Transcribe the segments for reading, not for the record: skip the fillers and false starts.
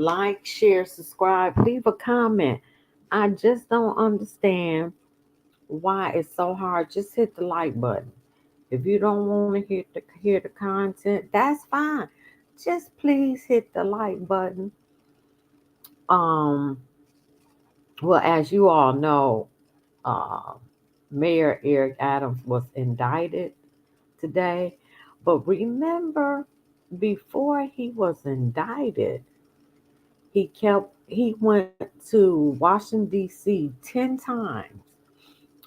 like, share, subscribe, leave a comment. I just don't understand why it's so hard. Just hit the like button. If you don't want to hear the content, that's fine. Just please hit the like button. Um, well, as you all know, uh, Mayor Eric Adams was indicted today. But remember, before he was indicted, he went to Washington D.C. 10 times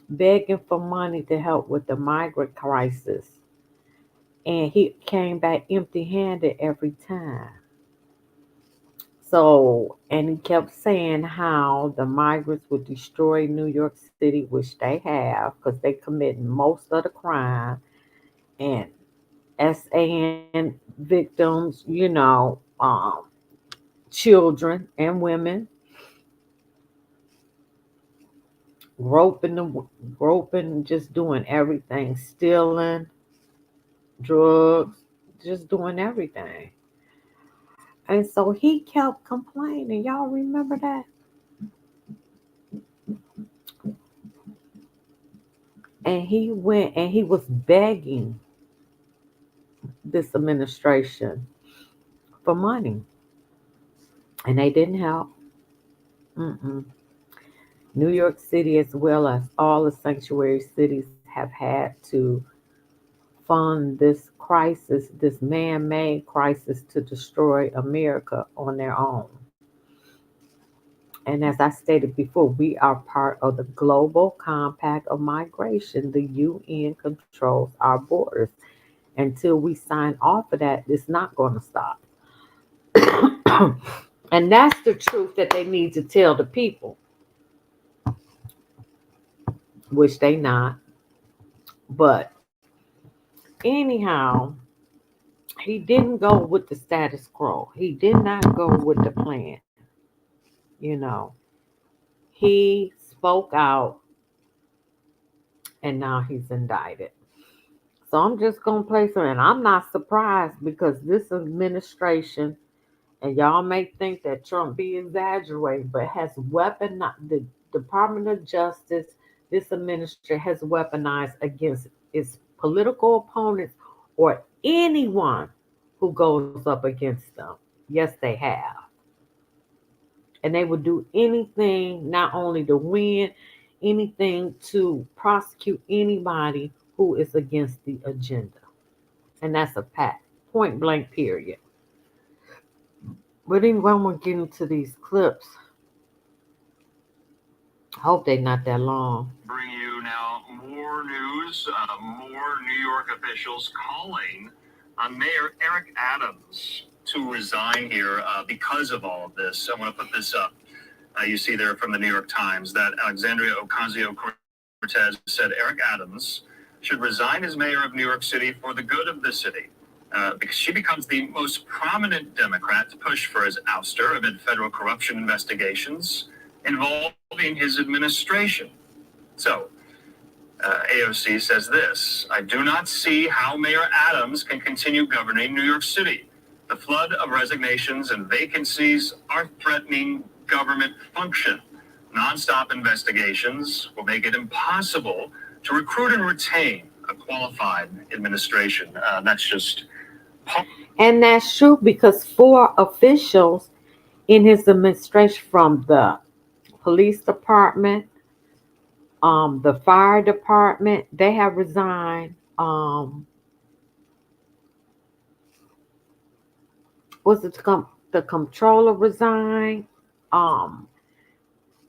begging for money to help with the migrant crisis, and he came back empty-handed every time. So, and he kept saying how the migrants would destroy New York City, which they have, because they commit most of the crime, and SAN victims, children and women, groping, groping, just doing everything, stealing, drugs, just doing everything. And so he kept complaining. Y'all remember that? And he went and he was begging this administration for money, and they didn't help. Mm-mm. New York City, as well as all the sanctuary cities, have had to fund this crisis, this man made crisis to destroy America on their own. And as I stated before, we are part of the global compact of migration. The UN controls our borders. Until we sign off of that, it's not going to stop. And that's the truth that they need to tell the people, which they not. But anyhow, he didn't go with the status quo. He did not go with the plan. You know, he spoke out, and now he's indicted. So I'm just gonna play some, and I'm not surprised because this administration, and y'all may think that Trump be exaggerating, but has weaponized the Department of Justice. This administration has weaponized against its political opponents or anyone who goes up against them. Yes, they have, and they would do anything not only to win, anything to prosecute anybody who is against the agenda, and that's a point blank period. But anyway, I'm gonna get into these clips. I hope they're not that long. Bring you now more news, more New York officials calling on Mayor Eric Adams to resign here because of all of this. I want to put this up. You see there from the New York Times that Alexandria Ocasio-Cortez said Eric Adams should resign as mayor of New York City for the good of the city. Because she becomes the most prominent Democrat to push for his ouster amid federal corruption investigations involving his administration. So, AOC says this: I do not see how Mayor Adams can continue governing New York City. The flood of resignations and vacancies are threatening government function. Nonstop investigations will make it impossible to recruit and retain a qualified administration. That's just... And that's true because four officials in his administration, from the police department, the fire department, they have resigned. Was it the comptroller resigned? Um,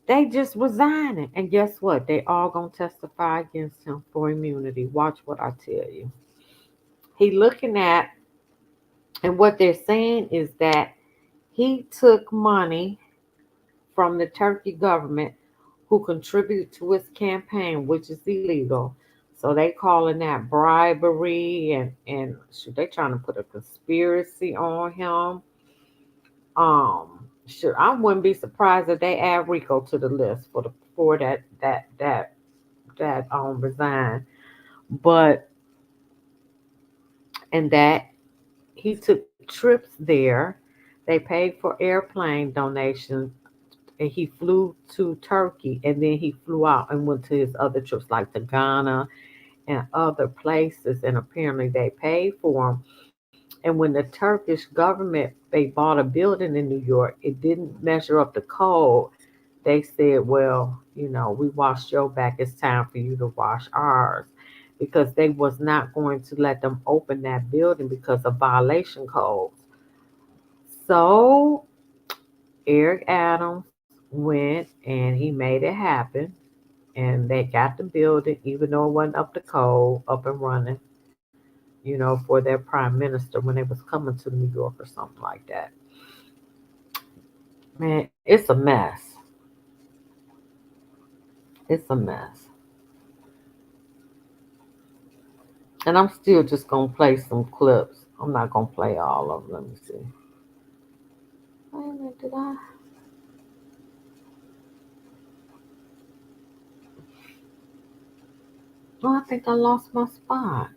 they just resigning, and guess what? They all gonna testify against him for immunity. Watch what I tell you. He looking at, and what they're saying is that he took money from the Turkey government who contribute to his campaign, which is illegal. So they calling that bribery, and should they trying to put a conspiracy on him? Sure, I wouldn't be surprised if they add Rico to the list for that resign. But and that he took trips there They paid for airplane donations, and he flew to Turkey, and then he flew out and went to his other trips like to Ghana and other places, and apparently they paid for him. And when the Turkish government they bought a building in New York, it didn't measure up the code. They said, well, we washed your back, it's time for you to wash ours, because they was not going to let them open that building because of violation codes. So Eric Adams went and he made it happen, and they got the building, even though it wasn't up to code, up and running, for their prime minister when they was coming to New York or something like that. Man, it's a mess. It's a mess. And I'm still just gonna play some clips. I'm not gonna play all of them. Let me see. Wait a minute, did I? Oh, I think I lost my spot.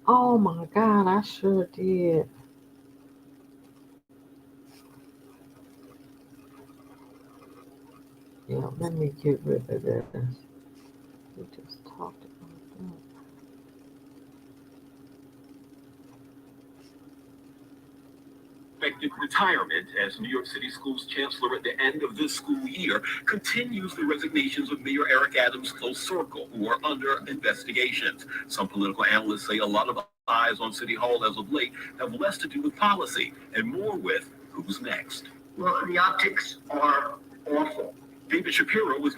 Oh my God, I sure did. Yeah, let me get rid of this. We just talked about that. Expected retirement as New York City Schools Chancellor at the end of this school year continues the resignations of Mayor Eric Adams' close circle, who are under investigations. Some political analysts say a lot of eyes on City Hall as of late have less to do with policy and more with who's next. Well, the optics are awful. David Shapiro was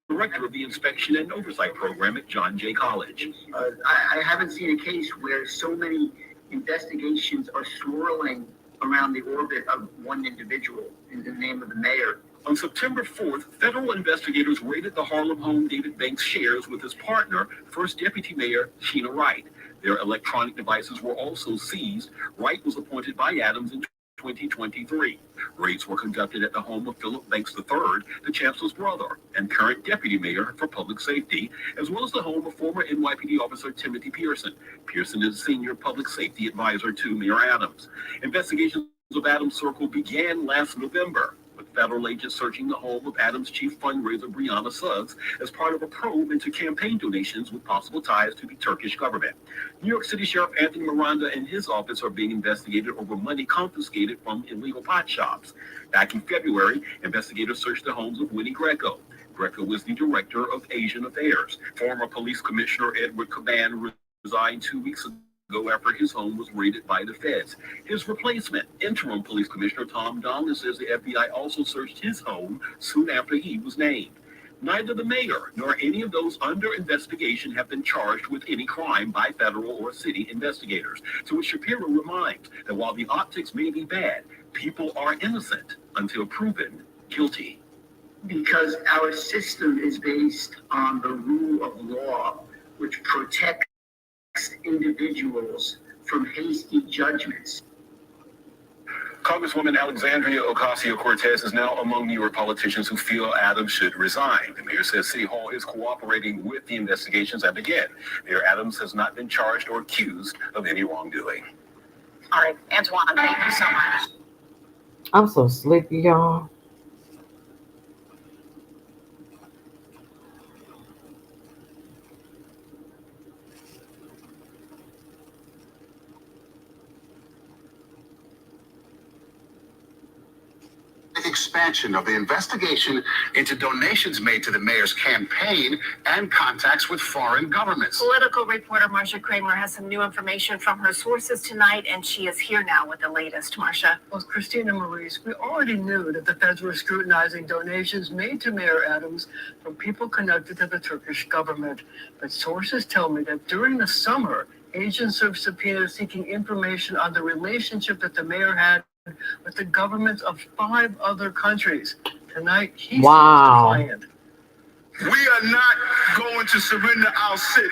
director of the Inspection and Oversight Program at John Jay College. I haven't seen a case where so many investigations are swirling around the orbit of one individual in the name of the mayor. On September 4th, federal investigators raided the Harlem home David Banks shares with his partner, First Deputy Mayor Sheena Wright. Their electronic devices were also seized. Wright was appointed by Adams in 2023. Raids were conducted at the home of Philip Banks III, the chancellor's brother and current deputy mayor for public safety, as well as the home of former NYPD officer Timothy Pearson. Pearson is senior public safety advisor to Mayor Adams. Investigations of Adams' circle began last November, with federal agents searching the home of Adams' chief fundraiser Brianna Suggs as part of a probe into campaign donations with possible ties to the Turkish government. New York City Sheriff Anthony Miranda and his office are being investigated over money confiscated from illegal pot shops. Back in February, investigators searched the homes of Winnie Greco. Greco was the director of Asian Affairs. Former police commissioner Edward Caban resigned 2 weeks ago after his home was raided by the feds. His replacement, interim police commissioner Tom Donnelly, says the FBI also searched his home soon after he was named. Neither the mayor nor any of those under investigation have been charged with any crime by federal or city investigators. To which Shapiro reminds that while the optics may be bad, people are innocent until proven guilty. Because our system is based on the rule of law, which protects individuals from hasty judgments. Congresswoman Alexandria Ocasio-Cortez is now among New York politicians who feel Adams should resign. The mayor says City Hall is cooperating with the investigations, and again, Mayor Adams has not been charged or accused of any wrongdoing. All right, Antoine, thank you so much. I'm so sleepy, y'all. Expansion of the investigation into donations made to the mayor's campaign and contacts with foreign governments. Political reporter Marcia Kramer has some new information from her sources tonight, and she is here now with the latest. Marcia. Well, Christina Maurice, we already knew that the feds were scrutinizing donations made to Mayor Adams from people connected to the Turkish government. But sources tell me that during the summer, agents served subpoenas seeking information on the relationship that the mayor had with the governments of 5 other countries. Tonight, he's defiant. We are not going to surrender our city.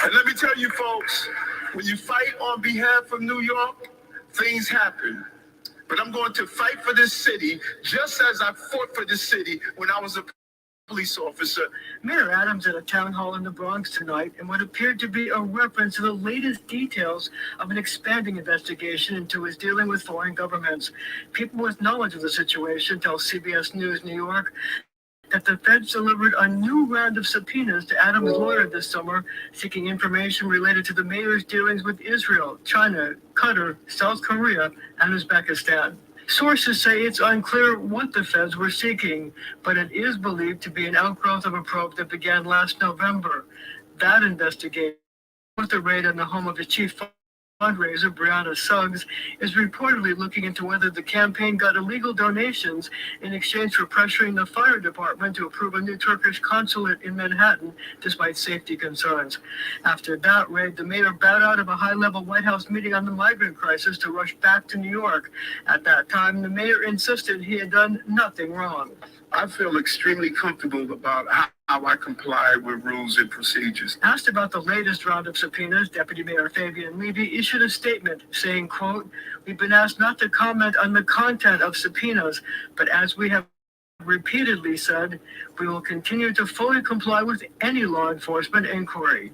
And let me tell you, folks, when you fight on behalf of New York, things happen. But I'm going to fight for this city just as I fought for this city when I was a police officer. Mayor Adams at a town hall in the Bronx tonight in what appeared to be a reference to the latest details of an expanding investigation into his dealing with foreign governments. People with knowledge of the situation tell CBS News New York that the feds delivered a new round of subpoenas to Adams' lawyer this summer, seeking information related to the mayor's dealings with Israel, China, Qatar, South Korea, and Uzbekistan. Sources say it's unclear what the feds were seeking, but it is believed to be an outgrowth of a probe that began last November. That investigation, with the raid on the home of the chief fundraiser, Brianna Suggs, is reportedly looking into whether the campaign got illegal donations in exchange for pressuring the fire department to approve a new Turkish consulate in Manhattan, despite safety concerns. After that raid, the mayor bowed out of a high-level White House meeting on the migrant crisis to rush back to New York. At that time, the mayor insisted he had done nothing wrong. I feel extremely comfortable about how I comply with rules and procedures. Asked about the latest round of subpoenas, Deputy Mayor Fabian Levy issued a statement saying, quote, "We've been asked not to comment on the content of subpoenas, but as we have repeatedly said, we will continue to fully comply with any law enforcement inquiry."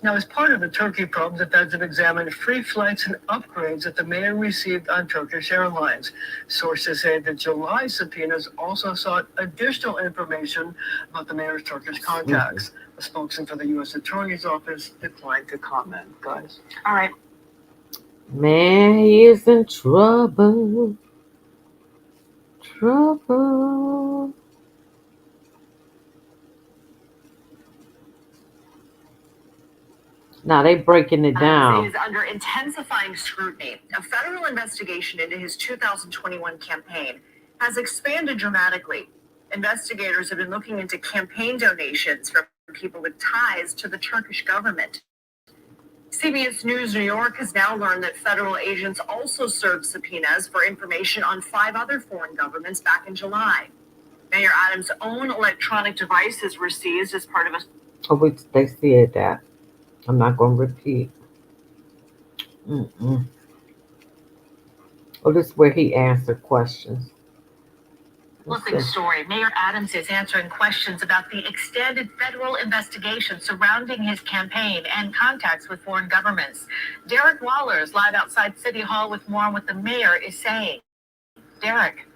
Now, as part of the Turkey probe, the feds have examined free flights and upgrades that the mayor received on Turkish Airlines. Sources say the July subpoenas also sought additional information about the mayor's Turkish contacts. A spokesman for the U.S. Attorney's Office declined to comment. Guys. All right. Man, he is in trouble. Trouble. Now they breaking it down. Is under intensifying scrutiny. A federal investigation into his 2021 campaign has expanded dramatically. Investigators have been looking into campaign donations from people with ties to the Turkish government. CBS News New York has now learned that federal agents also served subpoenas for information on 5 other foreign governments back in July. Mayor Adams' own electronic devices were seized as part of a... Oh, they said that. I'm not going to repeat. Oh, this is where he answered questions. Flipping story. Mayor Adams is answering questions about the extended federal investigation surrounding his campaign and contacts with foreign governments. Derek Waller is live outside City Hall with more on what the mayor is saying. Derek.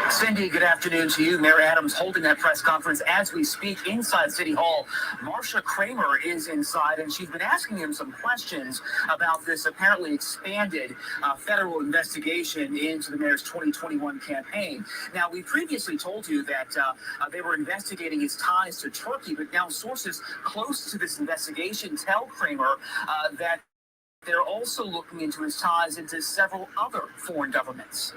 Cindy, good afternoon to you. Mayor Adams holding that press conference as we speak inside City Hall. Marcia Kramer is inside, and she's been asking him some questions about this apparently expanded federal investigation into the mayor's 2021 campaign. Now, we previously told you that they were investigating his ties to Turkey, but now sources close to this investigation tell Kramer that they're also looking into his ties into several other foreign governments.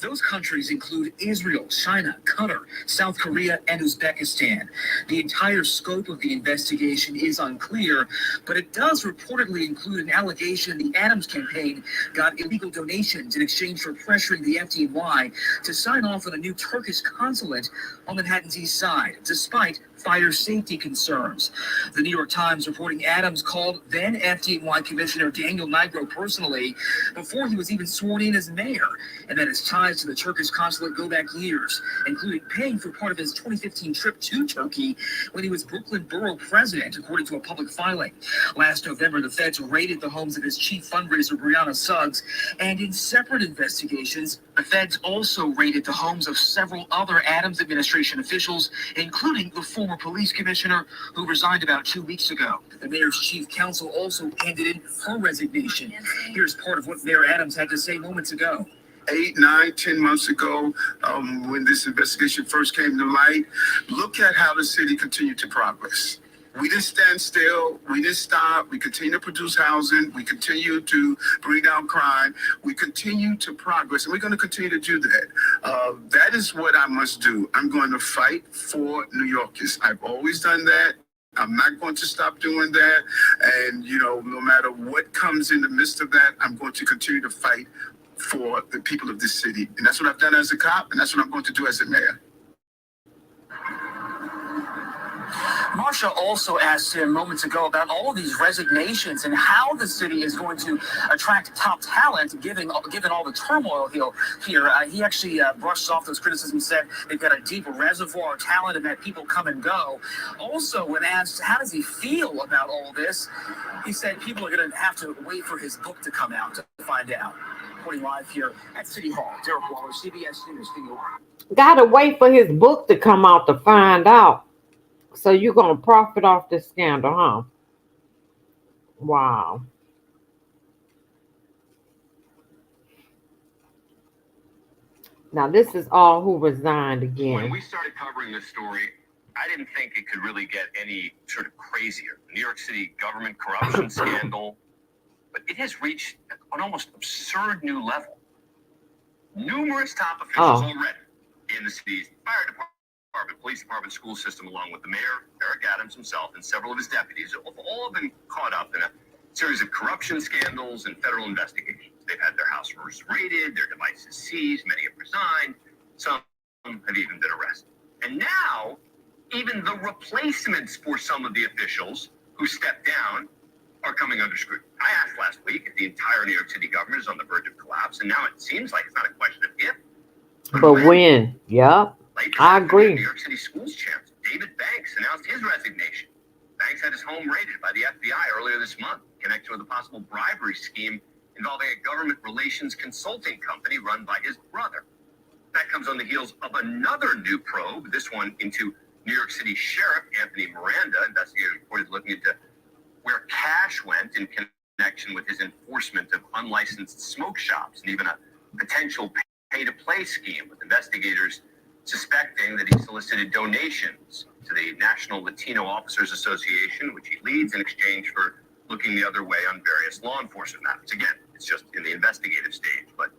Those countries include Israel, China, Qatar, South Korea, and Uzbekistan. The entire scope of the investigation is unclear, but it does reportedly include an allegation the Adams campaign got illegal donations in exchange for pressuring the FDNY to sign off on a new Turkish consulate on Manhattan's east side, despite fire safety concerns. The New York Times reporting Adams called then FDNY Commissioner Daniel Nigro personally before he was even sworn in as mayor, and that his ties to the Turkish consulate go back years, including paying for part of his 2015 trip to Turkey when he was Brooklyn Borough president, according to a public filing. Last November, the feds raided the homes of his chief fundraiser, Brianna Suggs, and in separate investigations, the feds also raided the homes of several other Adams administration officials, including the former police commissioner who resigned about 2 weeks ago. The mayor's chief counsel also handed in her resignation. Here's part of what Mayor Adams had to say moments ago. 8, 9, 10 months ago, when this investigation first came to light, look at how the city continued to progress. We didn't stand still. We didn't stop. We continue to produce housing. We continue to bring down crime. We continue to progress, and we're going to continue to do that. That is what I must do. I'm going to fight for New Yorkers. I've always done that. I'm not going to stop doing that. And, no matter what comes in the midst of that, I'm going to continue to fight for the people of this city. And that's what I've done as a cop, and that's what I'm going to do as a mayor. Marcia also asked him moments ago about all of these resignations and how the city is going to attract top talent, given all the turmoil here. He actually brushed off those criticisms, said they've got a deep reservoir of talent and that people come and go. Also, when asked how does he feel about all this, he said people are going to have to wait for his book to come out to find out. Reporting live here at City Hall, Derek Waller, CBS News, New York. Gotta wait for his book to come out to find out. So you're gonna profit off this scandal, huh? Wow. Now this is all who resigned again. When we started covering this story, I didn't think it could really get any sort of crazier. The New York City government corruption scandal, but it has reached an almost absurd new level. Numerous top officials already in the city's fire department, police department, school system, along with the mayor, Eric Adams himself, and several of his deputies, have all been caught up in a series of corruption scandals and federal investigations. They've had their houses raided, their devices seized, many have resigned, some have even been arrested. And now, even the replacements for some of the officials who stepped down are coming under scrutiny. I asked last week if the entire New York City government is on the verge of collapse, and now it seems like it's not a question of if, but when. Yep. I agree. New York City schools chancellor David Banks announced his resignation. Banks had his home raided by the FBI earlier this month, connected with a possible bribery scheme involving a government relations consulting company run by his brother. That comes on the heels of another new probe, this one into New York City Sheriff Anthony Miranda. Investigators reported looking into where cash went in connection with his enforcement of unlicensed smoke shops and even a potential pay-to-play scheme, with investigators suspecting that he solicited donations to the National Latino Officers Association, which he leads, in exchange for looking the other way on various law enforcement matters. Again, it's just in the investigative stage. But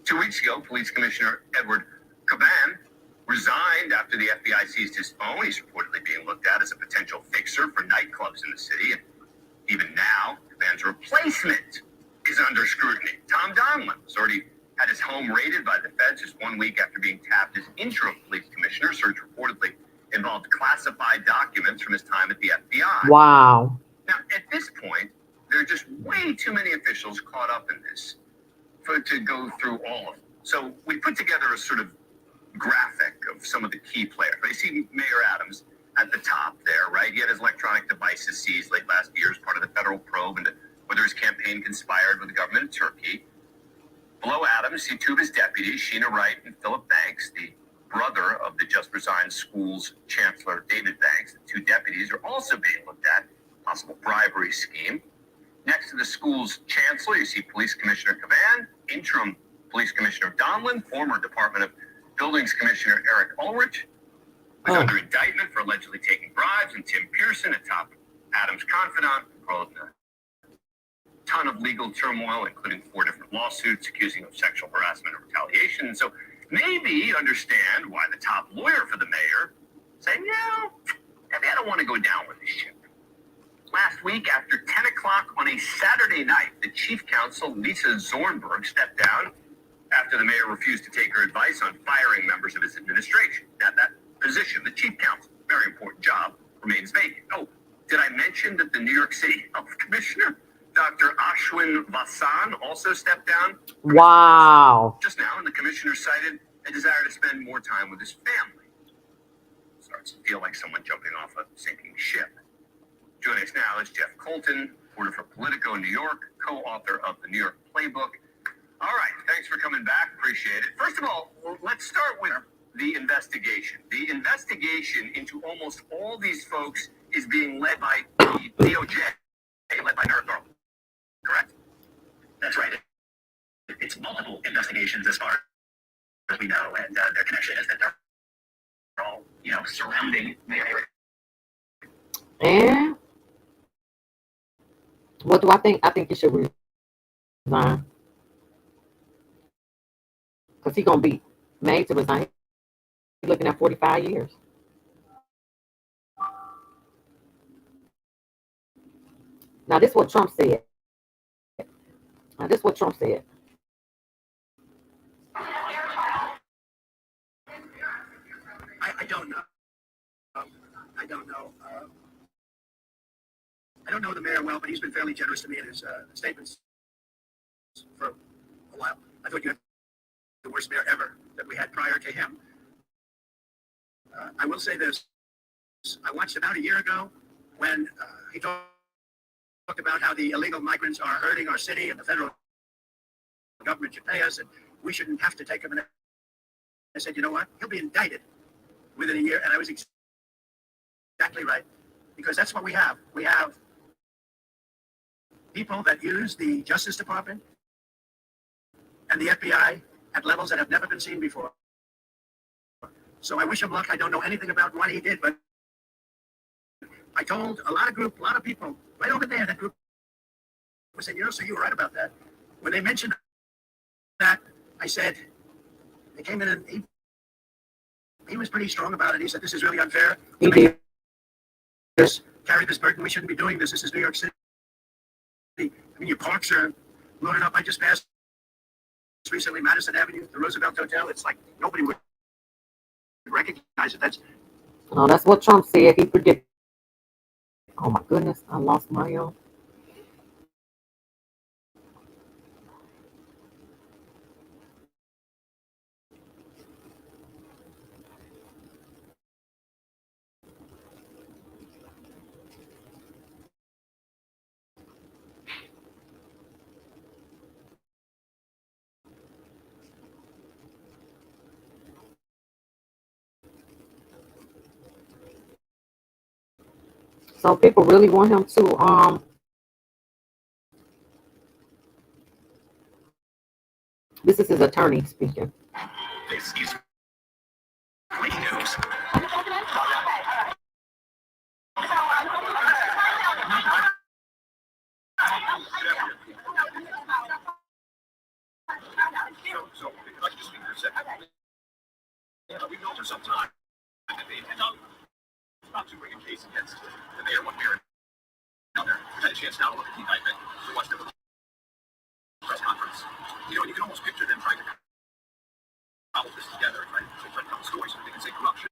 2 weeks ago, Police Commissioner Edward Caban resigned after the FBI seized his phone. He's reportedly being looked at as a potential fixer for nightclubs in the city. And even now, Caban's replacement is under scrutiny. Tom Donlan has already had his home raided by the feds just 1 week after being tapped as interim police commissioner. Search reportedly involved classified documents from his time at the FBI. Wow. Now, at this point, there are just way too many officials caught up in this to go through all of them. So we put together a sort of graphic of some of the key players. You see Mayor Adams at the top there, right? He had his electronic devices seized late last year as part of the federal probe into whether his campaign conspired with the government of Turkey. Below Adams, see two of his deputies, Sheena Wright and Philip Banks, the brother of the just resigned school's chancellor, David Banks. The two deputies are also being looked at, possible bribery scheme. Next to the school's chancellor, you see Police Commissioner Caban, interim Police Commissioner Donlan, former Department of Buildings Commissioner Eric Ulrich, who's under indictment for allegedly taking bribes, and Tim Pearson, a top Adams confidant, involved in a ton of legal turmoil, including 4 different lawsuits accusing of sexual harassment or retaliation. So maybe you understand why the top lawyer for the mayor said, no, maybe I don't want to go down with this ship. Last week, after 10 o'clock on a Saturday night, the chief counsel, Lisa Zornberg, stepped down after the mayor refused to take her advice on firing members of his administration. Now, that position, the chief counsel, very important job, remains vacant. Oh, did I mention that the New York City Health Commissioner, Dr. Ashwin Vasan, also stepped down? Wow. Just now, and the commissioner cited a desire to spend more time with his family. Starts to feel like someone jumping off a sinking ship. Joining us now is Jeff Colton, reporter for Politico in New York, co-author of the New York Playbook. All right, thanks for coming back. Appreciate it. First of all, let's start with the investigation. The investigation into almost all these folks is being led by the DOJ, led by Merrick Garland. Correct? That's right. It's multiple investigations as far as we know, and their connection is that they're all, surrounding Mayor Eric. And what do I think? I think he should resign. Because he's going to be made to resign. He's looking at 45 years. Now, this is what Trump said. I don't know. I don't know. I don't know the mayor well, but he's been fairly generous to me in his statements for a while. I thought you had the worst mayor ever that we had prior to him. I will say this. I watched about a year ago when he talked about how the illegal migrants are hurting our city and the federal government should pay us and we shouldn't have to take them. And I said, you know what? He'll be indicted within a year. And I was exactly right, because that's what we have. We have people that use the Justice Department and the FBI at levels that have never been seen before. So I wish him luck. I don't know anything about what he did, but I told a lot of people right over there, that group was saying, so you were right about that. When they mentioned that, I said, they came in and he was pretty strong about it. He said, this is really unfair. Carry this burden. We shouldn't be doing this. This is New York City. I mean, your parks are loaded up. I just passed recently Madison Avenue, the Roosevelt Hotel. It's like nobody would recognize it. That's what Trump said. He predicted. Oh my goodness, I lost my So people really want him to this is his attorney speaking. This is breaking news. So, if I could just speak for a second. We've known for some time that they intend not to bring a case against the mayor one way or another. We've had a chance now to look at the indictment, to watch the press conference. You can almost picture them trying to cobble this together and try to tell a story so they can say corruption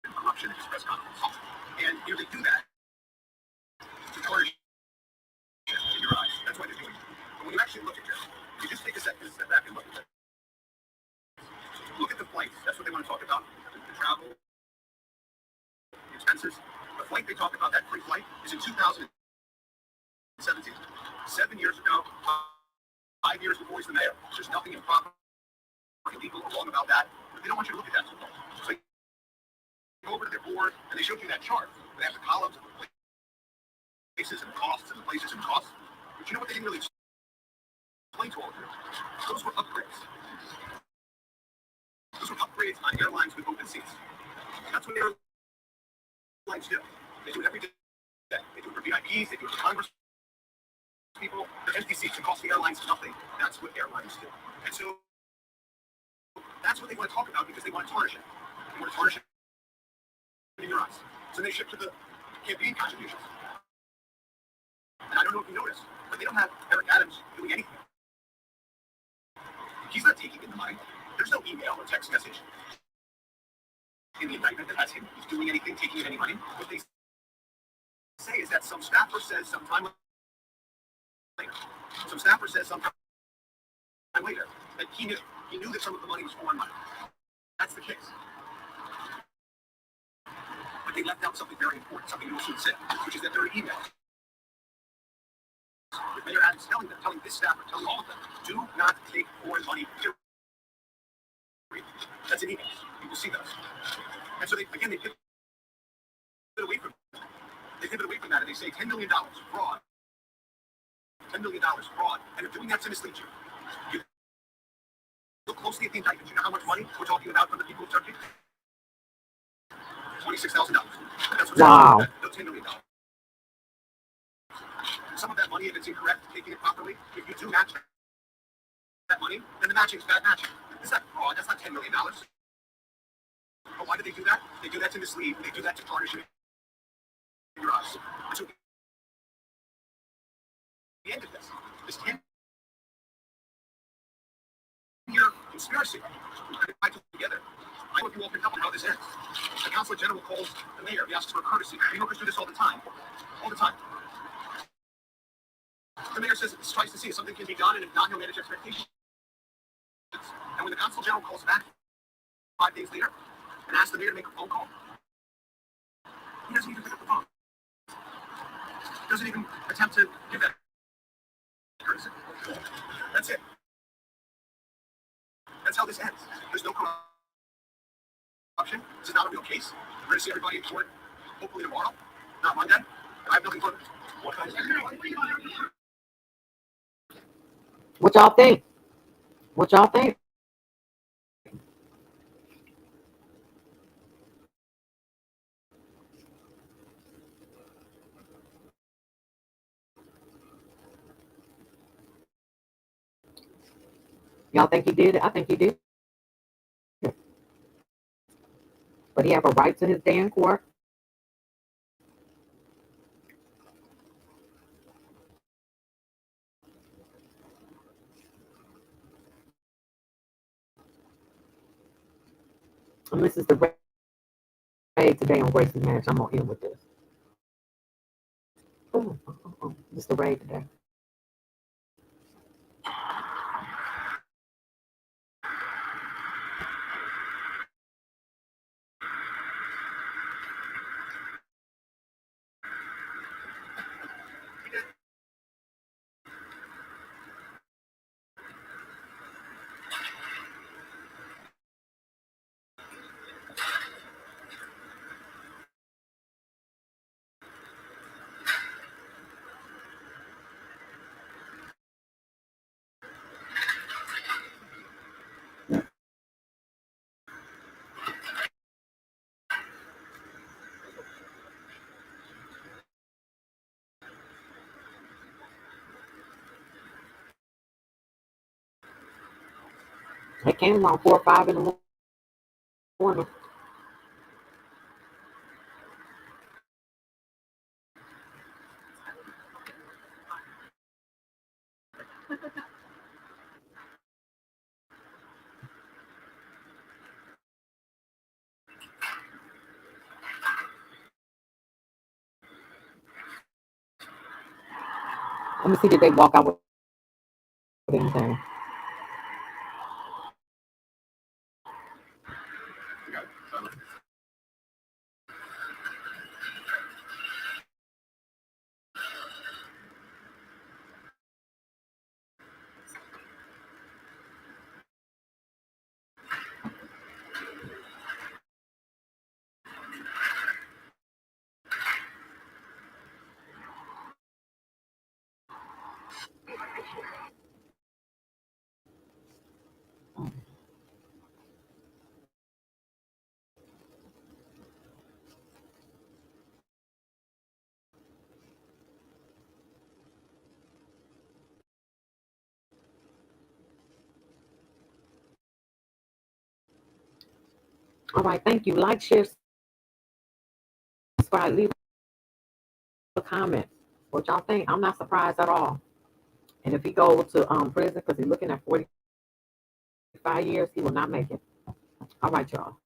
in this press conference. And they do that to tarnish in your eyes. That's why they're doing it. But when you actually look at this, you just take a second to step back and look at it. Look at the flights. That's what they want to talk about. The travel, the expenses. The flight they talk about, that free flight, is in 2017. 7 years ago, 5 years before he's the mayor. There's nothing improper or illegal or wrong about that. But they don't want you to look at that so much. So you go over to their board, and they showed you that chart. They have the columns of the places and costs and the places and costs. But you know what they didn't really explain to all of you? Those were upgrades. Those were upgrades on airlines with open seats. That's what airlines do. They do it every day. They do it for VIPs. They do it for Congress people. The empty seats that cost the airlines nothing. That's what airlines do. And so that's what they want to talk about because they want to tarnish it. They want to tarnish it in your eyes. So they shift to the campaign contributions. And I don't know if you noticed, but they don't have Eric Adams doing anything. He's not taking in the money. There's no email or text message in the indictment that has him doing anything, taking in any money. What they say is that some staffer says sometime later. Some staffer says sometime later that he knew that some of the money was foreign money. That's the case. But they left out something very important, something you should say, which is that there are emails. With Mayor Adams telling this staffer, telling all of them, do not take foreign money. That's in emails. You will see those. And so they pivot away from that. They pivot away from that and they say $10 million fraud. $10 million fraud. And they're doing that to mislead you. You look closely at the indictment. You know how much money we're talking about from the people of Turkey? $26,000. That's what's wow. No $10 million. Some of that money, if it's incorrect, taking it properly, if you do match that money, then the matching is bad matching. It's not fraud. That's not $10 million. But why do they do that? They do that to mislead. They do that to tarnish it in your eyes. So the end of this 10-year conspiracy, together. I hope you all picked up on how this ends. The consulate general calls the mayor. He asks for courtesy. New Yorkers do this all the time. All the time. The mayor says it's twice to see if something can be done, and if not, he'll manage expectations. And when the consul general calls back 5 days later and asks the mayor to make a phone call, he doesn't even pick up the phone. Doesn't even attempt to give that courtesy. That's it. That's how this ends. There's no corruption. This is not a real case. We're going to see everybody in court hopefully tomorrow, not Monday. And I have nothing further. What y'all think? What y'all think? Y'all think he did it? I think he did. But he have a right to his day in court. And this is the raid today on Gracie's Marriage. I'm gonna end with this. This is the raid today. It came around 4 or 5 in the morning. Let me see, did they walk out with anything? All right, thank you. Like, share, subscribe, leave a comment. What y'all think? I'm not surprised at all. And if he goes to prison because he's looking at 45 years, he will not make it. All right, y'all.